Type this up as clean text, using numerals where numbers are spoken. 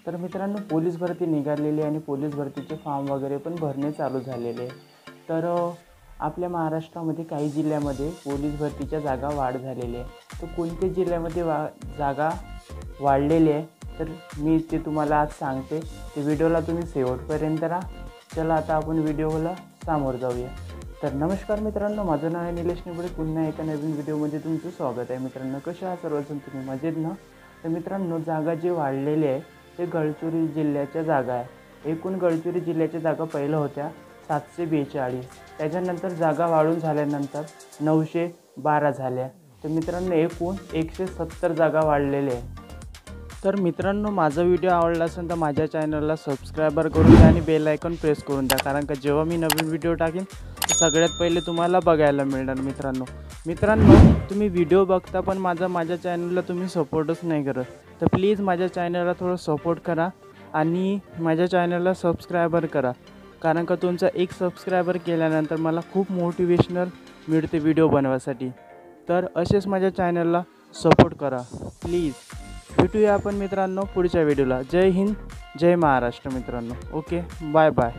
तर मित्रांनो, पोलीस भरती निघालेली आणि पोलीस भरतीचे फॉर्म वगैरे पण भरणे चालू झालेले. तर आपल्या महाराष्ट्रामध्ये काही जिल्ह्यामध्ये पोलीस भरतीच्या जागा वाढ झालेली आहे. तर कोणत्या जिल्ह्यामध्ये जागा वाढलेली आहे तर मी ते तुम्हाला आज सांगते. ते व्हिडिओला तुम्ही शेवटपर्यंत राहा. चला आता आपण व्हिडिओला सामोर जाऊया. तर नमस्कार मित्रांनो, माझं नाव आहे निलेश निबळे. पुन्हा एका नवीन व्हिडिओमध्ये तुमचं स्वागत आहे. मित्रांनो, कसे आहात सर्वजण? तुम्ही मजेत ना? तर मित्रांनो, जागा जे वाढलेले आहे ते गडचिरोली जिल्ह्याच्या जागा आहे. एकूण गडचिरोली जिल्ह्याच्या जागा पहिलं होत्या 742. त्याच्यानंतर जागा वाढून झाल्यानंतर 912 झाल्या. तर मित्रांनो, एकूण 170 जागा वाढलेल्या आहे. तर मित्रांनो, माझा व्हिडिओ आवडला असेल तर माझ्या चॅनलला सबस्क्राईबर करून द्या आणि बेल आयकॉन प्रेस करून द्या, कारण का जेव्हा मी नवीन व्हिडिओ टाकेन तर सगळ्यात पहिले तुम्हाला बघायला मिळणार. मित्रांनो, तुम्ही व्हिडिओ बघता पण माझ्या चॅनलला तुम्ही सपोर्टच नाही करत. तर प्लीज माझ्या चॅनलला थोडं सपोर्ट करा आणि माझ्या चॅनलला सबस्क्रायबर करा, कारण का तुमचा एक सबस्क्रायबर केल्यानंतर मला खूप मोटिवेशनल मिळते व्हिडिओ बनवायसाठी. तर असेच माझ्या चॅनलला सपोर्ट करा प्लीज. भेटूया आपण मित्रांनो पुढच्या व्हिडिओला. जय हिंद, जय महाराष्ट्र मित्रांनो. Okay, bye bye.